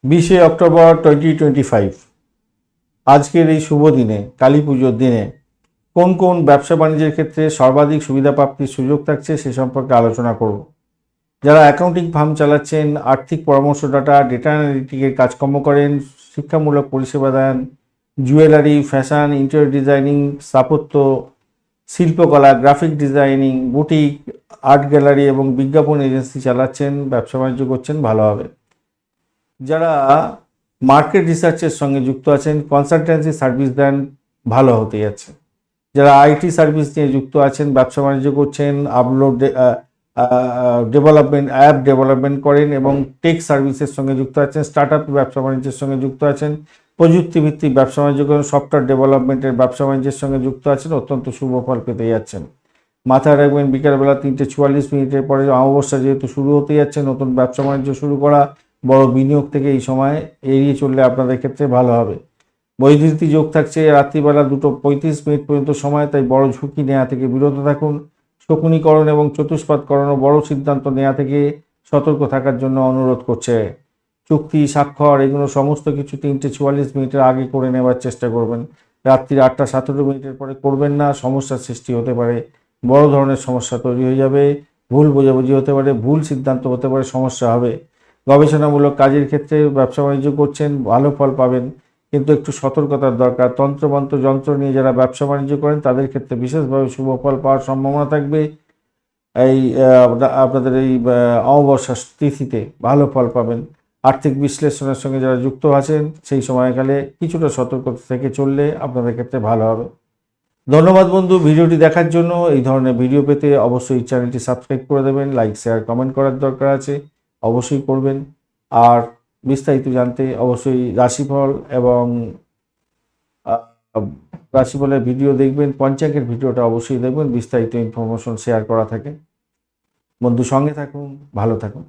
20 October 2025 আজকের এই শুভ দিনে, কালী পুজোর দিনে কোন কোন ব্যবসা বাণিজ্যের ক্ষেত্রে সর্বাধিক সুবিধা প্রাপ্তির সুযোগ থাকছে সে সম্পর্কে আলোচনা করব। যারা অ্যাকাউন্টিং ফার্ম চালাচ্ছেন, আর্থিক পরামর্শদাতা, ডেটা অ্যানালিটিকের কাজকর্ম করেন, শিক্ষামূলক পরিষেবা দেন, জুয়েলারি, ফ্যাশন, ইন্টেরিয়র ডিজাইনিং, স্থাপত্য, শিল্পকলা, graphic designing, boutique, art gallery এবং বিজ্ঞাপন এজেন্সি চালাচ্ছেন, ব্যবসা বাণিজ্য করছেন, ভালো হবে। যারা মার্কেট রিসার্চের সঙ্গে যুক্ত আছেন, কনসালটেন্সি সার্ভিস দেন, ভালো হতে যাচ্ছে। যারা আইটি সার্ভিস নিয়ে যুক্ত আছেন, ব্যবসা বাণিজ্য করছেন, আপলোড ডেভেলপমেন্ট, অ্যাপ ডেভেলপমেন্ট করেন এবং টেক সার্ভিসের সঙ্গে যুক্ত আছেন, স্টার্ট আপ ব্যবসা বাণিজ্যের সঙ্গে যুক্ত আছেন, প্রযুক্তিভিত্তিক ব্যবসা বাণিজ্য করেন, সফটওয়্যার ডেভেলপমেন্টের ব্যবসা বাণিজ্যের সঙ্গে যুক্ত আছেন, অত্যন্ত শুভ ফল পেতে যাচ্ছেন। মাথায় রাখবেন, বিকালবেলা 3:44 পরে অমাবস্যা যেহেতু শুরু হতে যাচ্ছে, নতুন ব্যবসা বাণিজ্য শুরু করা, বড় বিনিয়োগ থেকে এই সময় এড়িয়ে চললে আপনাদের ক্ষেত্রে ভালো হবে। বৈদ্যুতি যোগ থাকছে রাত্রিবেলা 2:35 পর্যন্ত সময়, তাই বড় ঝুঁকি নেওয়া থেকে বিরত থাকুন। শকুনীকরণ এবং চতুষ্পাদকরণ ও বড় সিদ্ধান্ত নেওয়া থেকে সতর্ক থাকার জন্য অনুরোধ করছে। চুক্তি, স্বাক্ষর এগুলো সমস্ত কিছু 3:44 আগে করে নেওয়ার চেষ্টা করবেন। রাত্রি 8:17 পরে করবেন না, সমস্যার সৃষ্টি হতে পারে, বড় ধরনের সমস্যা তৈরি হয়ে যাবে, ভুল বোঝাবুঝি হতে পারে, ভুল সিদ্ধান্ত হতে পারে, সমস্যা হবে। গবেষণামূলক কাজের ক্ষেত্রে ব্যবসা বাণিজ্য করছেন, ভালো ফল পাবেন, কিন্তু একটু সতর্কতার দরকার। তন্ত্রমন্ত্র যন্ত্র নিয়ে যারা ব্যবসা বাণিজ্য করেন তাদের ক্ষেত্রে বিশেষভাবে শুভ ফল পাওয়ার সম্ভাবনা থাকবে। এই আপনাদের এই অমাবস্যা তিথিতে ভালো ফল পাবেন। আর্থিক বিশ্লেষণের সঙ্গে যারা যুক্ত আছেন সেই সময়কালে কিছুটা সতর্কতা থেকে চললে আপনাদের ক্ষেত্রে ভালো হবে। ধন্যবাদ বন্ধু, ভিডিওটি দেখার জন্য। এই ধরনের ভিডিও পেতে অবশ্যই চ্যানেলটি সাবস্ক্রাইব করে দেবেন, লাইক শেয়ার কমেন্ট করার দরকার আছে, অবশ্যই করবেন। আর বিস্তারিত জানতে অবশ্যই রাশিফল এবং রাশিফলের ভিডিও দেখবেন, পঞ্চাঙ্গের ভিডিওটা অবশ্যই দেখবেন, বিস্তারিত ইনফরমেশন শেয়ার করা থাকে। বন্ধু সঙ্গে থাকুন, ভালো থাকুন।